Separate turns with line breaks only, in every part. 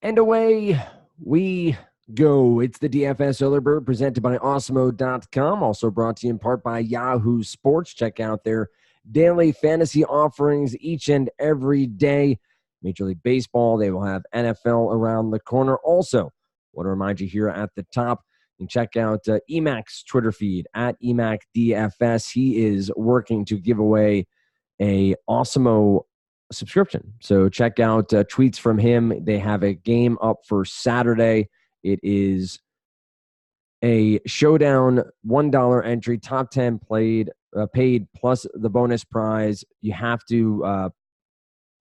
And away we go. It's the DFS Early Bird presented by Awesemo.com, also brought to you in part by Yahoo Sports. Check out their daily fantasy offerings each and every day. Major League Baseball, they will have NFL around the corner. Also, want to remind you here at the top, you can check out Emac's Twitter feed at EmacDFS. He is working to give away a Awesemo subscription. So check out tweets from him. They have a game up for Saturday. It is a showdown $1 entry, top 10 paid plus the bonus prize. You have to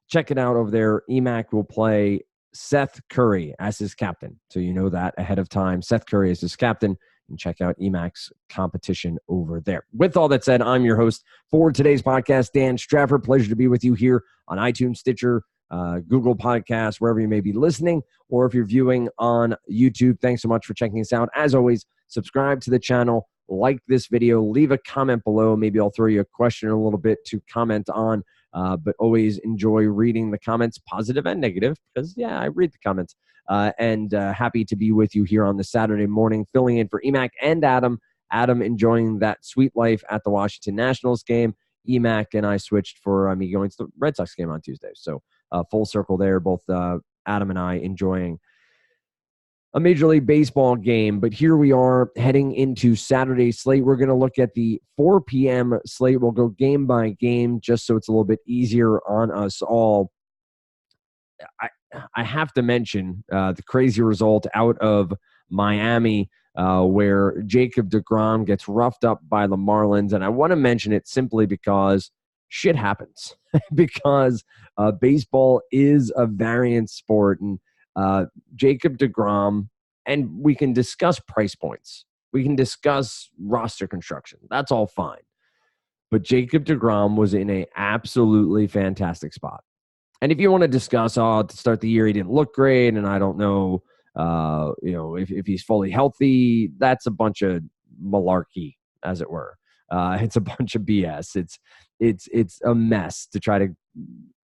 check it out over there. Emac will play Seth Curry as his captain. So you know that ahead of time. Seth Curry is his captain. And check out Emac's competition over there. With all that said, I'm your host for today's podcast, Dan Strafford. Pleasure to be with you here on iTunes, Stitcher, Google Podcasts, wherever you may be listening, or if you're viewing on YouTube. Thanks so much for checking us out. As always, subscribe to the channel, like this video, leave a comment below. Maybe I'll throw you a question a little bit to comment on, but always enjoy reading the comments, positive and negative, because, yeah, I read the comments. And happy to be with you here on the Saturday morning, filling in for Emac and Adam. Adam enjoying that sweet life at the Washington Nationals game. Emac and I switched for me going to the Red Sox game on Tuesday. So full circle there, both Adam and I enjoying a Major League Baseball game. But here we are heading into Saturday's slate. We're going to look at the 4 p.m. slate. We'll go game by game just so it's a little bit easier on us all. I have to mention the crazy result out of Miami where Jacob deGrom gets roughed up by the Marlins. And I want to mention it simply because shit happens. Because baseball is a variant sport. And Jacob deGrom, and we can discuss price points. We can discuss roster construction. That's all fine. But Jacob deGrom was in an absolutely fantastic spot. And if you want to discuss, to start the year, he didn't look great, and I don't know, if he's fully healthy, that's a bunch of malarkey, as it were. It's a bunch of BS. It's a mess to try to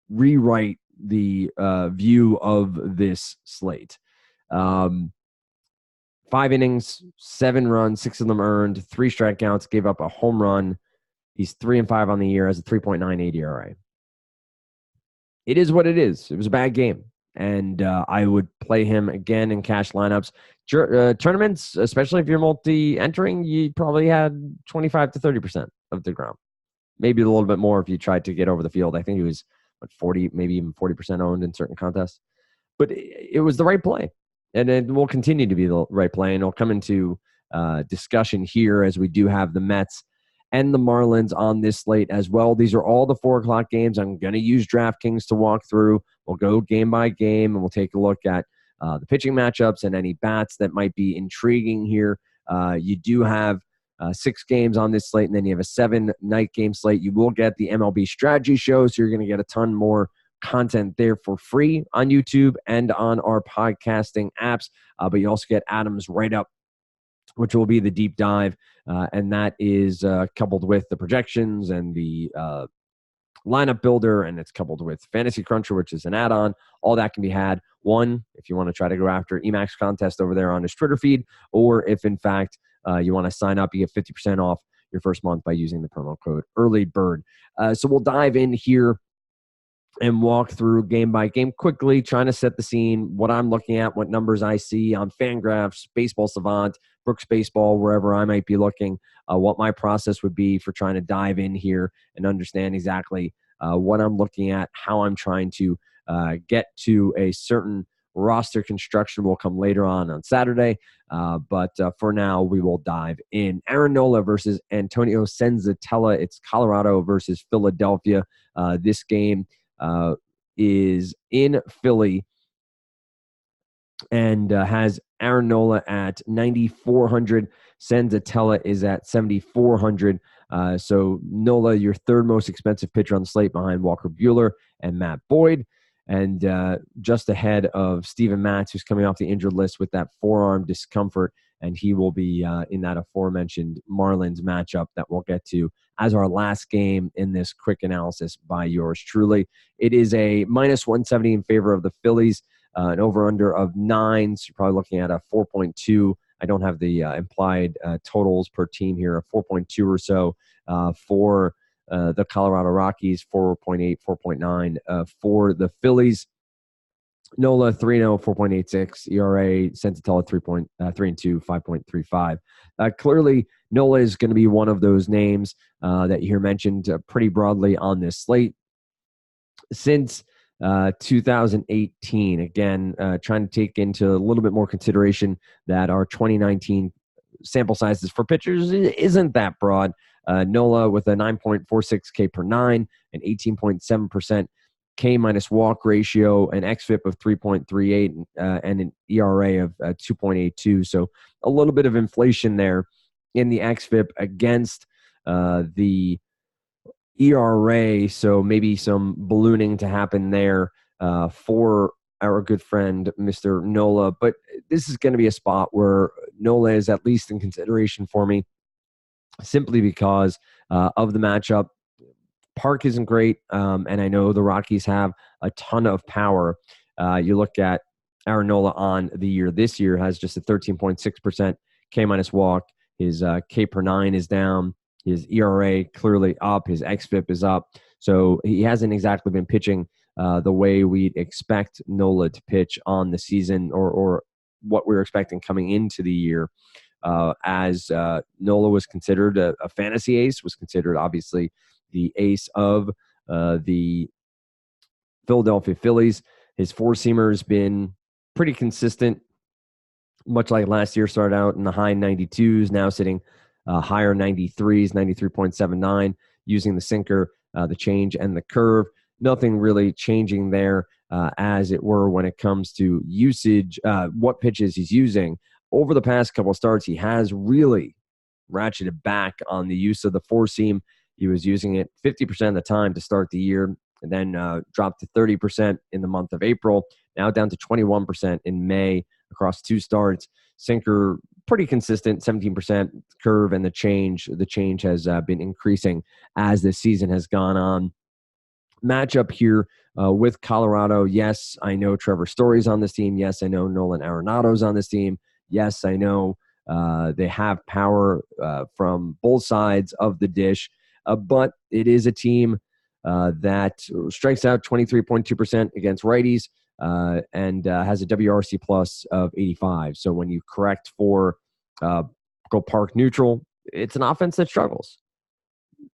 rewrite the view of this slate. 5 innings, 7 runs, 6 of them earned, 3 strikeouts, gave up a home run. He's 3-5 on the year, has a 3.98 ERA. It is what it is. It was a bad game. And I would play him again in cash lineups. Tournaments, especially if you're multi-entering, you probably had 25 to 30% of DeGrom. Maybe a little bit more if you tried to get over the field. I think he was 40, maybe even 40% owned in certain contests. But it was the right play. And it will continue to be the right play. And it'll come into discussion here as we do have the Mets and the Marlins on this slate as well. These are all the 4 o'clock games. I'm going to use DraftKings to walk through. We'll go game by game, and we'll take a look at the pitching matchups and any bats that might be intriguing here. You do have 6 games on this slate, and then you have a 7-night game slate. You will get the MLB strategy show, so you're going to get a ton more content there for free on YouTube and on our podcasting apps. But you also get Adam's write-up, which will be the deep dive, and that is coupled with the projections and the lineup builder, and it's coupled with Fantasy Cruncher, which is an add-on. All that can be had. One, if you want to try to go after Emac's contest over there on his Twitter feed, or if, in fact, you want to sign up, you get 50% off your first month by using the promo code EARLYBIRD. So we'll dive in here and walk through game by game quickly, trying to set the scene, what I'm looking at, what numbers I see on Fangraphs, Baseball Savant, Brooks Baseball, wherever I might be looking, what my process would be for trying to dive in here and understand exactly what I'm looking at, how I'm trying to get to a certain roster construction will come later on Saturday. But for now, we will dive in. Aaron Nola versus Antonio Senzatella. It's Colorado versus Philadelphia. This game is in Philly and has Aaron Nola at 9,400. Senzatella is at 7,400. So Nola, your third most expensive pitcher on the slate behind Walker Buehler and Matt Boyd. And just ahead of Steven Matz, who's coming off the injured list with that forearm discomfort. And he will be in that aforementioned Marlins matchup that we'll get to as our last game in this quick analysis by yours truly. It is a minus 170 in favor of the Phillies. an over-under of 9. So you're probably looking at a 4.2. I don't have the implied totals per team here, a 4.2 or so for the Colorado Rockies, 4.8, 4.9 for the Phillies. Nola 3.0, 4.86 ERA, Senzatella 3.3 and 5.35. Clearly, Nola is going to be one of those names that you hear mentioned pretty broadly on this slate. Since 2018, again, trying to take into a little bit more consideration that our 2019 sample sizes for pitchers isn't that broad. Nola with a 9.46 K per 9, an 18.7% K minus walk ratio, an XFIP of 3.38, and an ERA of 2.82. So a little bit of inflation there in the XFIP against the ERA. So maybe some ballooning to happen there for our good friend, Mr. Nola. But this is going to be a spot where Nola is at least in consideration for me, simply because of the matchup. Park isn't great, and I know the Rockies have a ton of power. You look at Aaron Nola on the year. This year has just a 13.6% K minus walk. His K per 9 is down. His ERA clearly up. His XFIP is up. So he hasn't exactly been pitching the way we'd expect Nola to pitch on the season, or what we were expecting coming into the year. As Nola was considered a fantasy ace, was considered obviously the ace of the Philadelphia Phillies. His four-seamer has been pretty consistent, much like last year. Started out in the high 92s, now sitting higher 93s, 93.79, using the sinker, the change, and the curve. Nothing really changing there, as it were, when it comes to usage, what pitches he's using. Over the past couple of starts, he has really ratcheted back on the use of the four-seam. He was using it 50% of the time to start the year, and then dropped to 30% in the month of April, now down to 21% in May across 2 starts. Sinker, pretty consistent, 17%. Curve and the change has been increasing as this season has gone on. Matchup here with Colorado. Yes, I know Trevor Story's on this team. Yes, I know Nolan Arenado's on this team. Yes, I know they have power from both sides of the dish. But it is a team that strikes out 23.2% against righties and has a WRC plus of 85. So when you correct for go park neutral, it's an offense that struggles.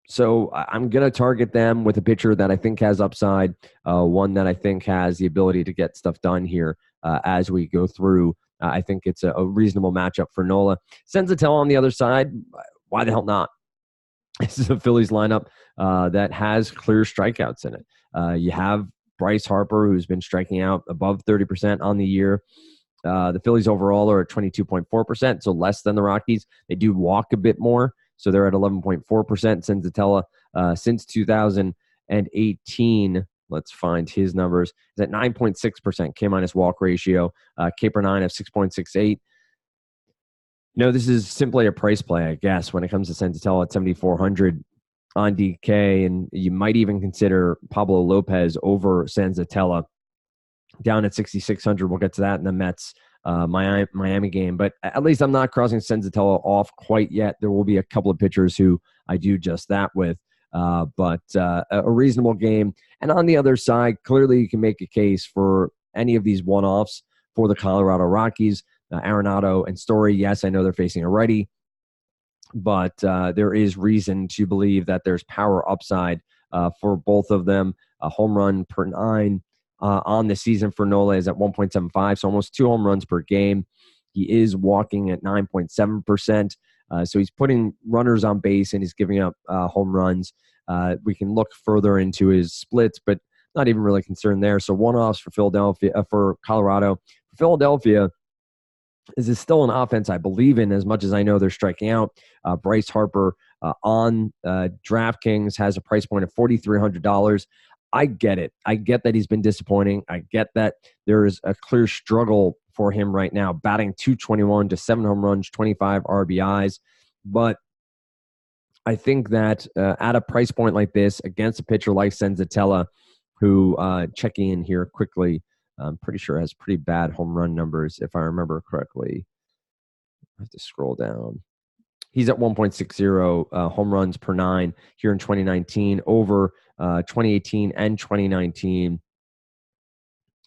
So I'm going to target them with a pitcher that I think has upside, one that I think has the ability to get stuff done here as we go through. I think it's a reasonable matchup for Nola. Senzatella on the other side, why the hell not? This is a Phillies lineup that has clear strikeouts in it. You have Bryce Harper, who's been striking out above 30% on the year. The Phillies overall are at 22.4%, so less than the Rockies. They do walk a bit more, so they're at 11.4%. Senzatella since 2018, let's find his numbers, is at 9.6% K minus walk ratio, K per 9 of 6.68. No, this is simply a price play, I guess, when it comes to Senzatella at 7,400 on DK, and you might even consider Pablo Lopez over Senzatella down at 6,600. We'll get to that in the Mets Miami game, but at least I'm not crossing Senzatella off quite yet. There will be a couple of pitchers who I do just that with, but a reasonable game. And on the other side, clearly you can make a case for any of these one-offs for the Colorado Rockies. Arenado and Story, yes, I know they're facing a righty, but there is reason to believe that there's power upside for both of them. A home run per 9 on the season for Nola is at 1.75, so almost 2 home runs per game. He is walking at 9.7%, so he's putting runners on base and he's giving up home runs. We can look further into his splits, but not even really concerned there. So one-offs for for Colorado. For Philadelphia, this is still an offense I believe in as much as I know they're striking out. Bryce Harper on DraftKings has a price point of $4,300. I get it. I get that he's been disappointing. I get that there is a clear struggle for him right now, batting .221 to 7 home runs, 25 RBIs. But I think that at a price point like this, against a pitcher like Senzatella, who, checking in here quickly, I'm pretty sure has pretty bad home run numbers, if I remember correctly. I have to scroll down. He's at 1.60 home runs per 9 here in 2019 over 2018 and 2019.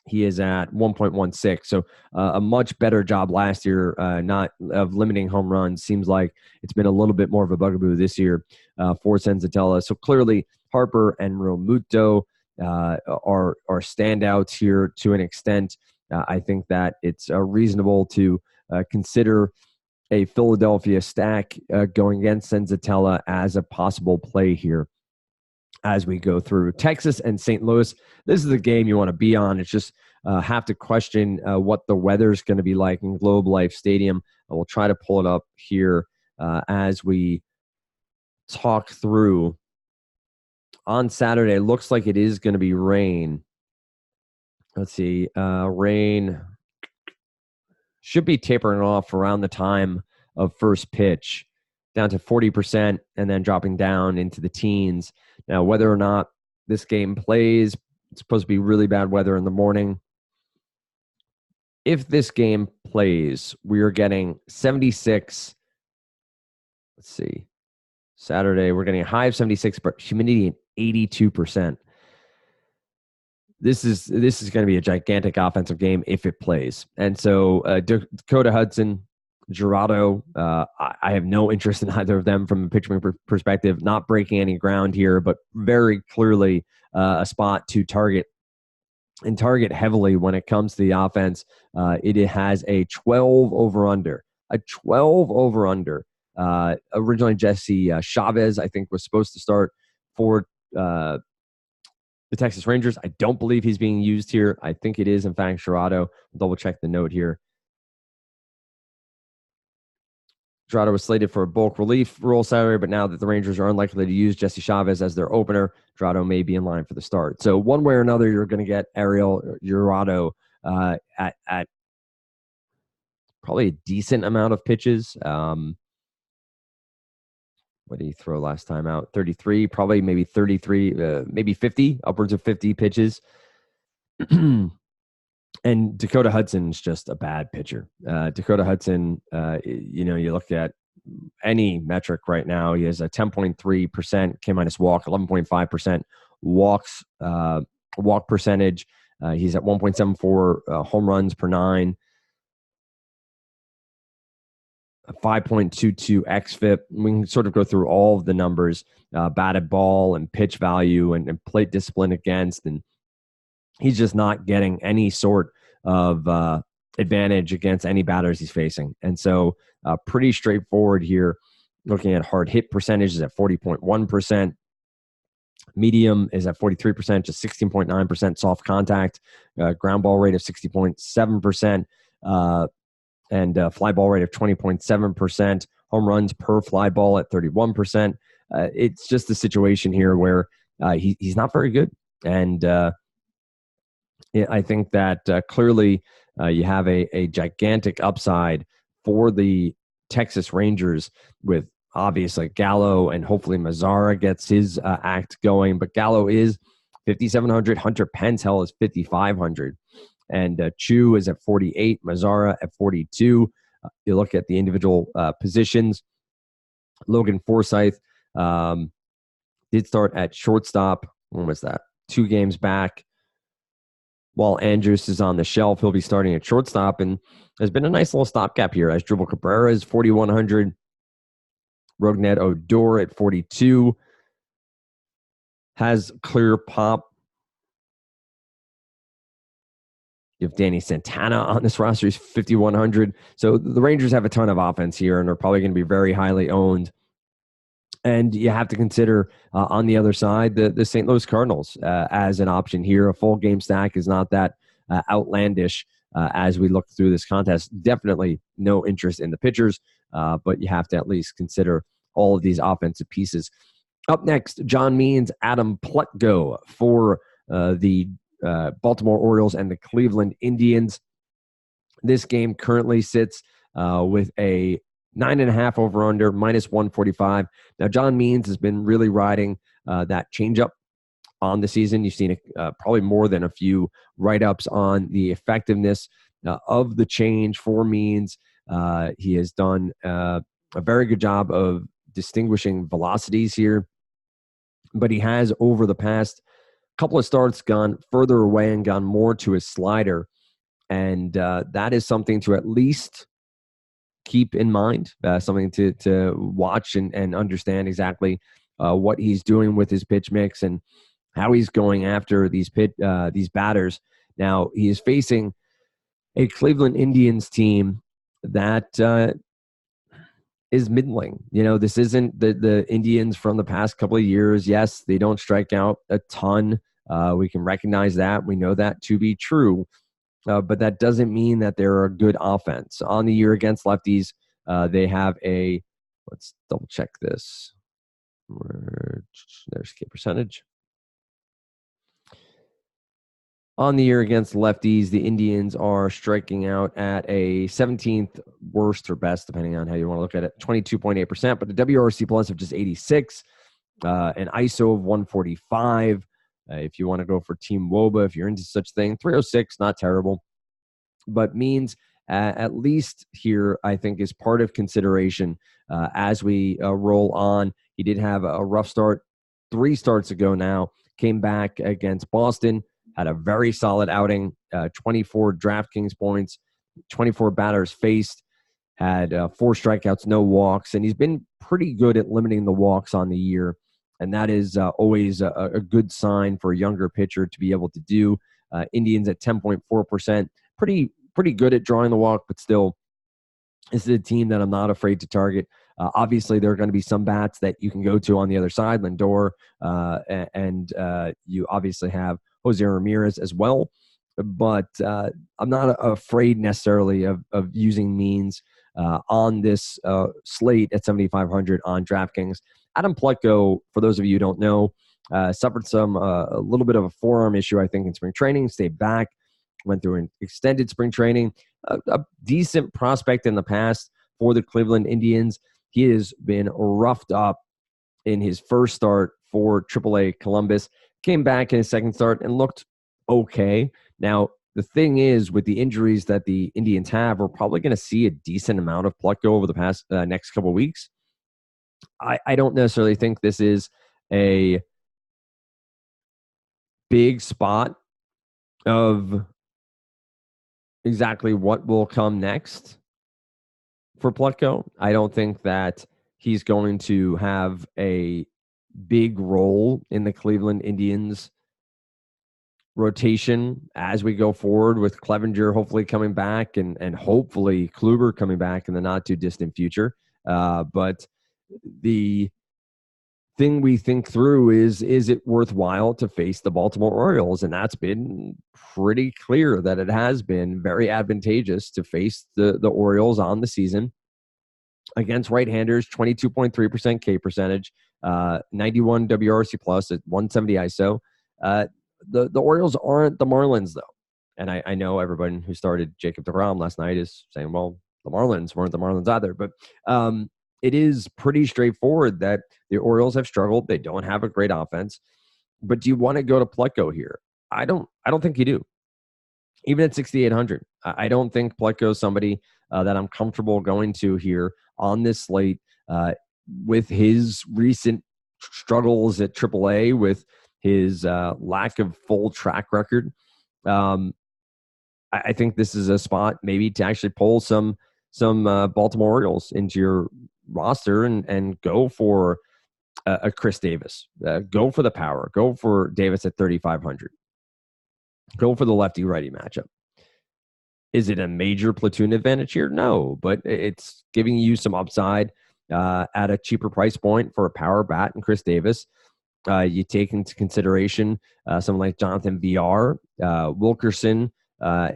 He is at 1.16. So a much better job last year, not of limiting home runs. Seems like it's been a little bit more of a bugaboo this year for Senzatella. So clearly Harper and Realmuto are standouts here to an extent. I think that it's reasonable to consider a Philadelphia stack going against Senzatella as a possible play here as we go through. Texas and St. Louis, this is the game you want to be on. It's just have to question what the weather's going to be like in Globe Life Stadium. And we'll try to pull it up here as we talk through. On Saturday, looks like it is going to be rain. Let's see. Rain should be tapering off around the time of first pitch, down to 40% and then dropping down into the teens. Now, whether or not this game plays, it's supposed to be really bad weather in the morning. If this game plays, we are getting 76. Let's see. Saturday, we're getting a high of 76, but humidity at 82%. This is going to be a gigantic offensive game if it plays. And so Dakota Hudson, Gerardo, I have no interest in either of them from a pitching perspective, not breaking any ground here, but very clearly a spot to target and target heavily when it comes to the offense. It has a 12 over-under. A 12 over-under. Originally, Jesse Chavez, I think, was supposed to start for the Texas Rangers. I don't believe he's being used here. I think it is, in fact, Gerardo. Double check the note here. Gerardo was slated for a bulk relief role Saturday, but now that the Rangers are unlikely to use Jesse Chavez as their opener, Gerardo may be in line for the start. So one way or another, you're going to get Ariel Gerardo at probably a decent amount of pitches. What did he throw last time out? 33, probably maybe 33, maybe 50, upwards of 50 pitches. And Dakota Hudson's just a bad pitcher. Dakota Hudson, you look at any metric right now, he has a 10.3% K-minus walk, 11.5% walk percentage. He's at 1.74 home runs per 9, a 5.22 xFIP. We can sort of go through all of the numbers, batted ball and pitch value and plate discipline against, and he's just not getting any sort of advantage against any batters he's facing. And so pretty straightforward here. Looking at hard hit percentage is at 40.1%. Medium is at 43%, just 16.9% soft contact. Ground ball rate of 60.7%. And fly ball rate of 20.7%. Home runs per fly ball at 31%. It's just a situation here where he's not very good. And I think that clearly you have a gigantic upside for the Texas Rangers with obviously Gallo, and hopefully Mazara gets his act going. But Gallo is 5,700. Hunter Pentel is 5,500. And Chu is at 48. Mazara at 42. You look at the individual positions. Logan Forsythe did start at shortstop. When was that? 2 games back. While Andrews is on the shelf, he'll be starting at shortstop. And there's been a nice little stopgap here as Dribble Cabrera is 4,100. Rognet Odor at 42. Has clear pop. You have Danny Santana on this roster. He's 5,100. So the Rangers have a ton of offense here and are probably going to be very highly owned. And you have to consider on the other side the St. Louis Cardinals as an option here. A full game stack is not that outlandish as we look through this contest. Definitely no interest in the pitchers, but you have to at least consider all of these offensive pieces. Up next, John Means, Adam Plutko for the Baltimore Orioles and the Cleveland Indians. This game currently sits with a 9.5 over-under, minus 145. Now, John Means has been really riding that changeup on the season. You've seen probably more than a few write-ups on the effectiveness of the change for means. He has done a very good job of distinguishing velocities here, but he has, over the past couple of starts, gone further away and gone more to his slider. And that is something to at least keep in mind, something to watch and understand exactly what he's doing with his pitch mix and how he's going after these batters. Now, he is facing a Cleveland Indians team that is middling. This isn't the Indians from the past couple of years. Yes, they don't strike out a ton. We can recognize that. We know that to be true. But that doesn't mean that they're a good offense. On the year against lefties, they have let's double check this. There's K percentage. On the year against lefties, the Indians are striking out at a 17th worst or best, depending on how you want to look at it, 22.8%, but a WRC plus of just 86, an ISO of 145. If you want to go for Team WOBA, if you're into such thing, 306, not terrible, but means at least here, I think, is part of consideration as we roll on. He did have a rough start 3 starts ago now, came back against Boston, had a very solid outing, 24 DraftKings points, 24 batters faced, had 4 strikeouts, no walks, and he's been pretty good at limiting the walks on the year. And that is always a good sign for a younger pitcher to be able to do. Indians at 10.4%, pretty good at drawing the walk, but still, this is a team that I'm not afraid to target. Obviously, there are going to be some bats that you can go to on the other side, Lindor, and you obviously have Jose Ramirez as well. But I'm not afraid necessarily of using means on this slate at 7,500 on DraftKings. Adam Plutko, for those of you who don't know, suffered a little bit of a forearm issue, I think, in spring training, stayed back, went through an extended spring training, a decent prospect in the past for the Cleveland Indians. He has been roughed up in his first start for AAA Columbus, came back in his second start and looked okay. Now, the thing is, with the injuries that the Indians have, we're probably going to see a decent amount of Plutko over the past next couple of weeks. I don't necessarily think this is a big spot of exactly what will come next for Plutko. I don't think that he's going to have a big role in the Cleveland Indians rotation as we go forward, with Clevenger hopefully coming back and hopefully Kluber coming back in the not too distant future. But the thing we think through is it worthwhile to face the Baltimore Orioles? And that's been pretty clear that it has been very advantageous to face the Orioles on the season. Against right-handers, 22.3% K percentage, 91 WRC plus at 170 ISO. The Orioles aren't the Marlins, though. And I know everyone who started Jacob deGrom last night is saying, well, the Marlins weren't the Marlins either. But it is pretty straightforward that the Orioles have struggled. They don't have a great offense. But do you want to go to Plutko here? I don't think you do. Even at 6,800, I don't think Plutko is somebody that I'm comfortable going to here on this slate with his recent struggles at AAA, with his lack of full track record. I think this is a spot maybe to actually pull some Baltimore Orioles into your roster and go for a Chris Davis. Go for the power. Go for Davis at 3,500. Go for the lefty-righty matchup. Is it a major platoon advantage here? No, but it's giving you some upside at a cheaper price point for a power bat and Chris Davis. You take into consideration someone like Jonathan VR. Wilkerson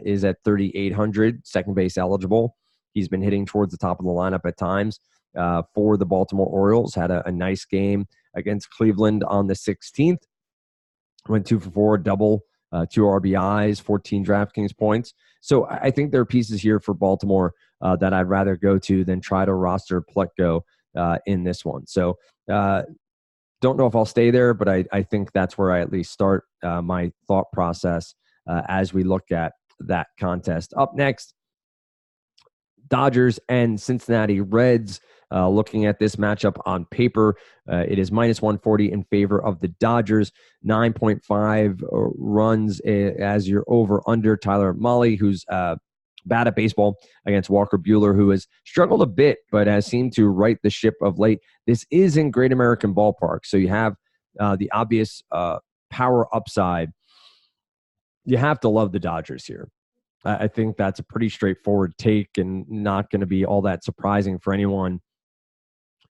is at 3,800, second base eligible. He's been hitting towards the top of the lineup at times for the Baltimore Orioles. Had a nice game against Cleveland on the 16th. Went 2 for 4, double, 2 RBIs, 14 DraftKings points. So I think there are pieces here for Baltimore that I'd rather go to than try to roster Plutko in this one. So Don't know if I'll stay there, but I think that's where I at least start my thought process as we look at that contest. Up next, Dodgers and Cincinnati Reds. Looking at this matchup on paper, it is minus 140 in favor of the Dodgers. 9.5 runs as your over-under. Tyler Mahle, who's bad at baseball, against Walker Buehler, who has struggled a bit but has seemed to right the ship of late. This is in Great American Ballpark, so you have the obvious power upside. You have to love the Dodgers here. I think that's a pretty straightforward take and not going to be all that surprising for anyone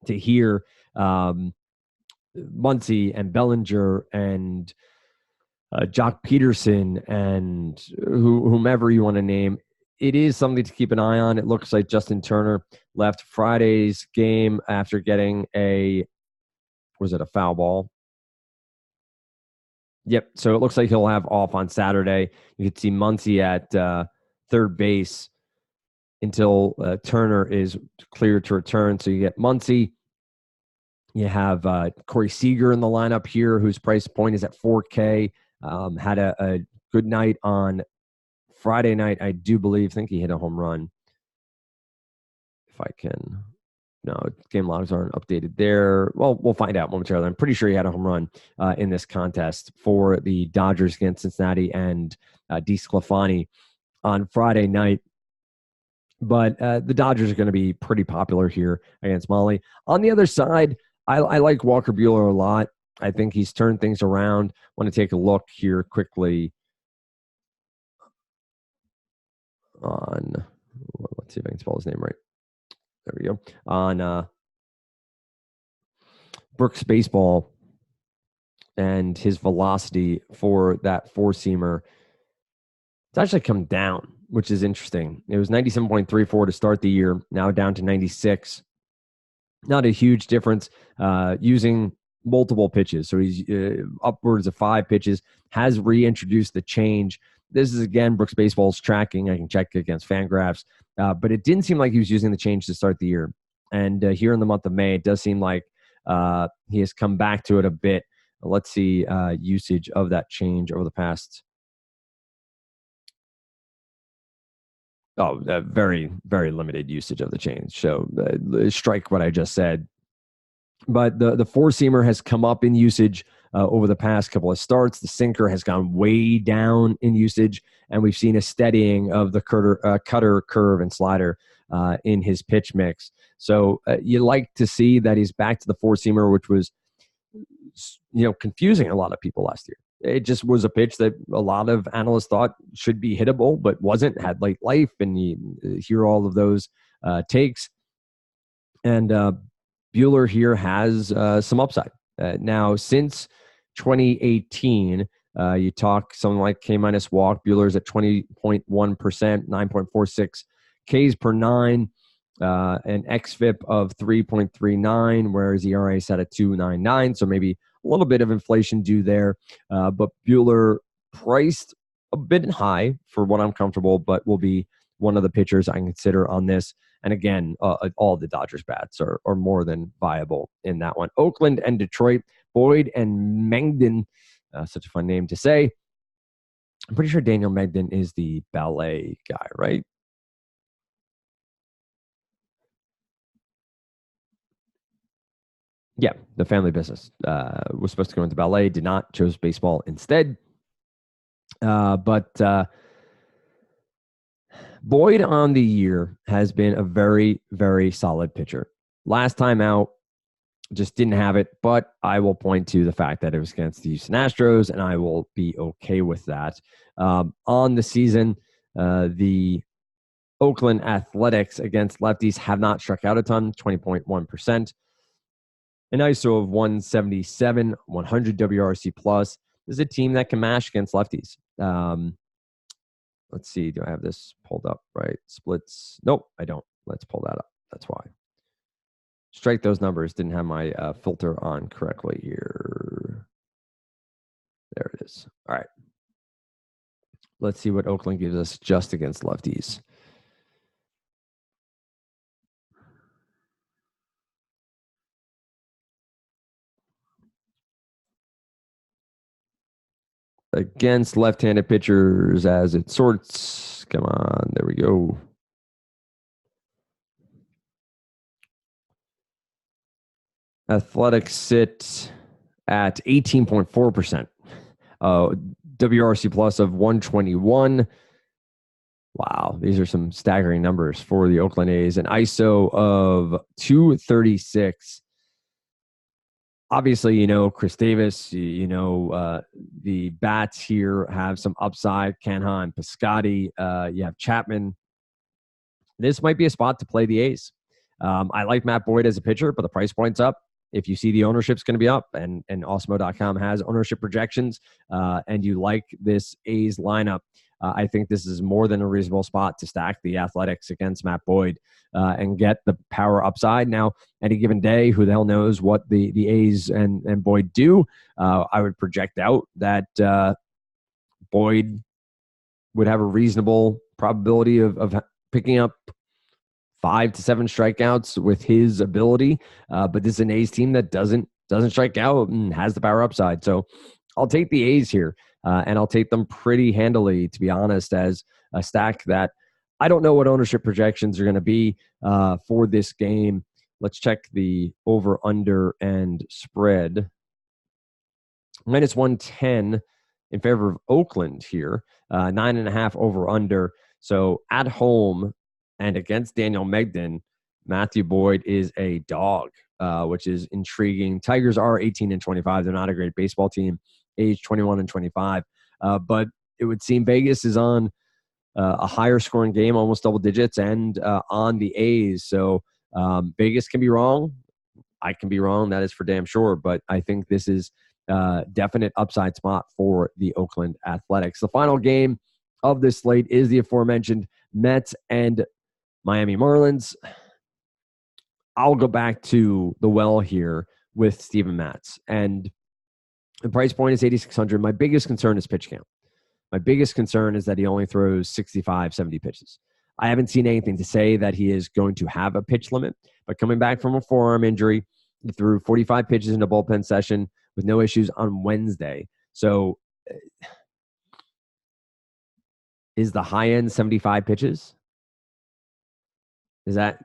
to hear. Muncy and Bellinger and Jock Peterson and whomever you want to name. It is something to keep an eye on. It looks like Justin Turner left Friday's game after getting a foul ball? Yep. So it looks like he'll have off on Saturday. You could see Muncy at third base until Turner is cleared to return. So you get Muncy. You have Corey Seager in the lineup here, whose price point is at $4K. Had a good night on Friday night, I do believe. Think he hit a home run. If I can. No, game logs aren't updated there. Well, we'll find out momentarily. I'm pretty sure he had a home run in this contest for the Dodgers against Cincinnati and DeSclafani on Friday night. But the Dodgers are going to be pretty popular here against Mahle. On the other side, I like Walker Buehler a lot. I think he's turned things around. I want to take a look here quickly on, let's see if I can spell his name right. There we go. On Brooks Baseball and his velocity for that four-seamer. It's actually come down, which is interesting. It was 97.34 to start the year, now down to 96. Not a huge difference, using multiple pitches. So he's upwards of 5 pitches, has reintroduced the change. This is, again, Brooks Baseball's tracking. I can check against Fangraphs. But it didn't seem like he was using the change to start the year. And here in the month of May, it does seem like he has come back to it a bit. Let's see usage of that change over the past. Very, very limited usage of the change. So strike what I just said. But the four-seamer has come up in usage over the past couple of starts. The sinker has gone way down in usage, and we've seen a steadying of the cutter, curve, and slider in his pitch mix. So you like to see that he's back to the four-seamer, which was confusing a lot of people last year. It just was a pitch that a lot of analysts thought should be hittable, but wasn't, had late life, and you hear all of those takes. And Buehler here has some upside. Now, since 2018, you talk something like K-minus walk. Buehler's at 20.1%, 9.46 Ks per 9, an XFIP of 3.39, whereas ERA is set at 2.99. So maybe a little bit of inflation due there. But Buehler priced a bit high for what I'm comfortable, but will be one of the pitchers I consider on this. And again, all the Dodgers bats are more than viable in that one. Oakland and Detroit, Boyd and Mengden, such a fun name to say. I'm pretty sure Daniel Mengden is the ballet guy, right? Yeah, the family business was supposed to go into ballet, did not, chose baseball instead. But Boyd on the year has been a very, very solid pitcher. Last time out, just didn't have it, but I will point to the fact that it was against the Houston Astros, and I will be okay with that. On the season, the Oakland Athletics against lefties have not struck out a ton, 20.1%. An ISO of 177, 100 WRC plus. This is a team that can mash against lefties. Let's see. Do I have this pulled up right? Splits. Nope, I don't. Let's pull that up. That's why. Strike those numbers. Didn't have my filter on correctly here. There it is. All right. Let's see what Oakland gives us just against lefties. against left-handed pitchers as it sorts. Come on, there we go. Athletics sit at 18.4%. WRC plus of 121. Wow, these are some staggering numbers for the Oakland A's. An ISO of 236. Obviously, Chris Davis, the bats here have some upside. Canha, Piscotty, you have Chapman. This might be a spot to play the A's. I like Matt Boyd as a pitcher, but the price point's up. If you see the ownership's going to be up, and Osmo.com has ownership projections, and you like this A's lineup, I think this is more than a reasonable spot to stack the Athletics against Matt Boyd and get the power upside. Now, any given day, who the hell knows what the A's and Boyd do? I would project out that Boyd would have a reasonable probability of picking up 5 to 7 strikeouts with his ability. But this is an A's team that doesn't strike out and has the power upside. So I'll take the A's here, and I'll take them pretty handily, to be honest, as a stack that I don't know what ownership projections are going to be for this game. Let's check the over, under, and spread. Minus 110 in favor of Oakland here. 9.5 over, under. So at home and against Daniel Megden, Matthew Boyd is a dog, which is intriguing. Tigers are 18-25. They're not a great baseball team, age 21-25. But it would seem Vegas is on a higher scoring game, almost double digits, and on the A's. So Vegas can be wrong. I can be wrong. That is for damn sure. But I think this is definite upside spot for the Oakland Athletics. The final game of this slate is the aforementioned Mets and Miami Marlins. I'll go back to the well here with Steven Matz. And the price point is 8,600. My biggest concern is pitch count. My biggest concern is that he only throws 65, 70 pitches. I haven't seen anything to say that he is going to have a pitch limit, but coming back from a forearm injury, he threw 45 pitches in a bullpen session with no issues on Wednesday. So is the high end 75 pitches? Is that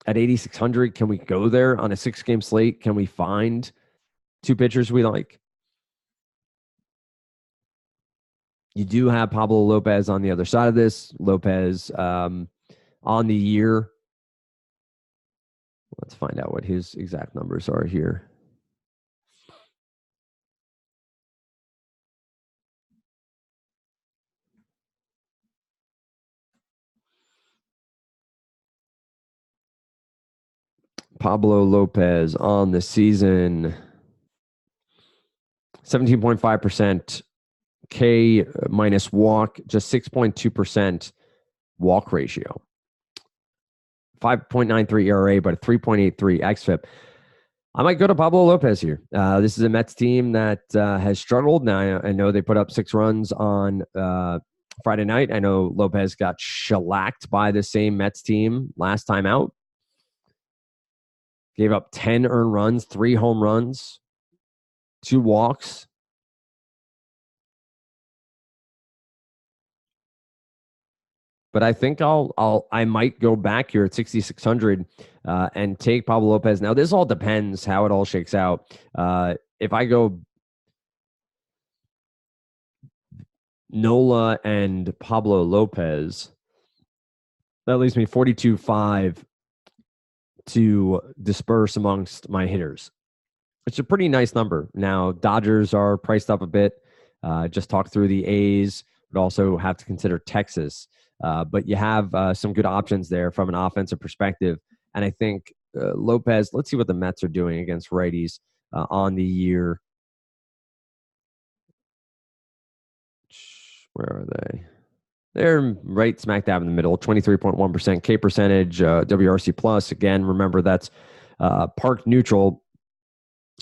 at 8,600? Can we go there on a 6-game slate? Can we find 2 pitchers we like? You do have Pablo Lopez on the other side of this. Lopez on the year. Let's find out what his exact numbers are here. Pablo Lopez on the season, 17.5% K minus walk, just 6.2% walk ratio. 5.93 ERA, but a 3.83 xFIP. I might go to Pablo Lopez here. This is a Mets team that has struggled. Now, I know they put up 6 runs on Friday night. I know Lopez got shellacked by the same Mets team last time out. Gave up 10 earned runs, 3 home runs, 2 walks. But I think I might go back here at 6,600 and take Pablo Lopez. Now, this all depends how it all shakes out. If I go Nola and Pablo Lopez, that leaves me 42.5 to disperse amongst my hitters. It's a pretty nice number. Now, Dodgers are priced up a bit. Just talk through the A's, but also have to consider Texas. But you have some good options there from an offensive perspective. And I think Lopez, let's see what the Mets are doing against righties on the year. Where are they? They're right smack dab in the middle, 23.1% K percentage, WRC plus. Again, remember that's park neutral.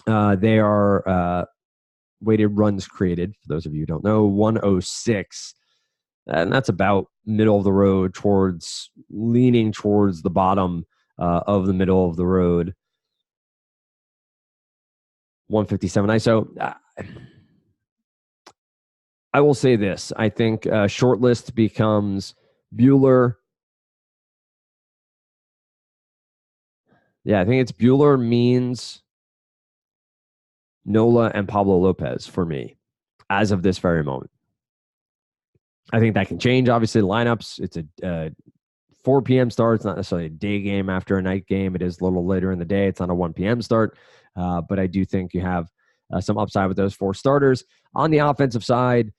They are weighted runs created, for those of you who don't know, 106. And that's about middle of the road, leaning towards the bottom of the middle of the road. 157 ISO. I will say this. I think short list becomes Bueller. Yeah, I think it's Bueller, Means, Nola, and Pablo Lopez for me as of this very moment. I think that can change, obviously, the lineups. It's a 4 p.m. start. It's not necessarily a day game after a night game. It is a little later in the day. It's not a 1 p.m. start. But I do think you have some upside with those 4 starters. On the offensive side,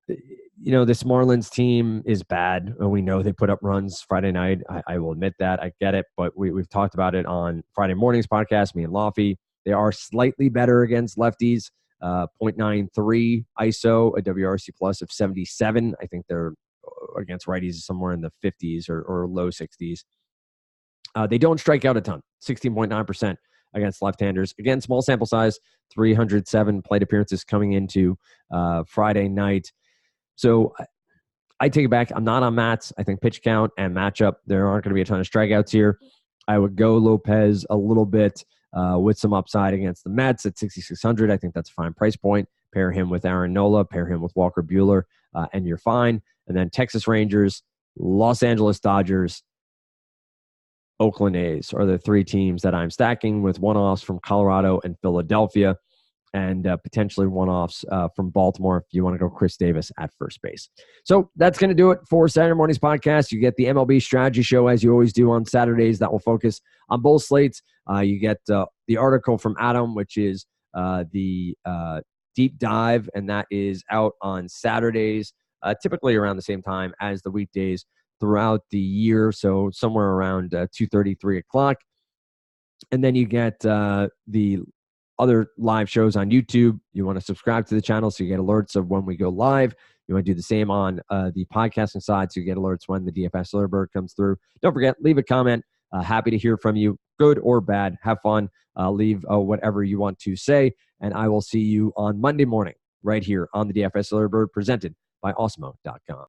this Marlins team is bad. We know they put up runs Friday night. I will admit that. I get it. But we've talked about it on Friday morning's podcast, me and Laffy. They are slightly better against lefties. 0.93 ISO, a WRC plus of 77. I think they're against righties somewhere in the 50s or low 60s. They don't strike out a ton, 16.9% against left-handers. Again, small sample size, 307 plate appearances coming into Friday night. So I take it back. I'm not on Mats. I think pitch count and matchup, there aren't going to be a ton of strikeouts here. I would go Lopez a little bit with some upside against the Mets at 6,600. I think that's a fine price point. Pair him with Aaron Nola, pair him with Walker Buehler, and you're fine. And then Texas Rangers, Los Angeles Dodgers, Oakland A's are the 3 teams that I'm stacking with one-offs from Colorado and Philadelphia, and potentially one-offs from Baltimore if you want to go Chris Davis at first base. So that's going to do it for Saturday morning's podcast. You get the MLB strategy show as you always do on Saturdays that will focus on both slates. You get the article from Adam, which is the deep dive, and that is out on Saturdays, typically around the same time as the weekdays throughout the year, so somewhere around 2:30, 3 o'clock. And then you get the other live shows on YouTube. You want to subscribe to the channel so you get alerts of when we go live. You want to do the same on the podcasting side so you get alerts when the DFS alert comes through. Don't forget, leave a comment. Happy to hear from you, good or bad. Have fun. Leave whatever you want to say. And I will see you on Monday morning right here on the DFS Alert presented by Osmo.com.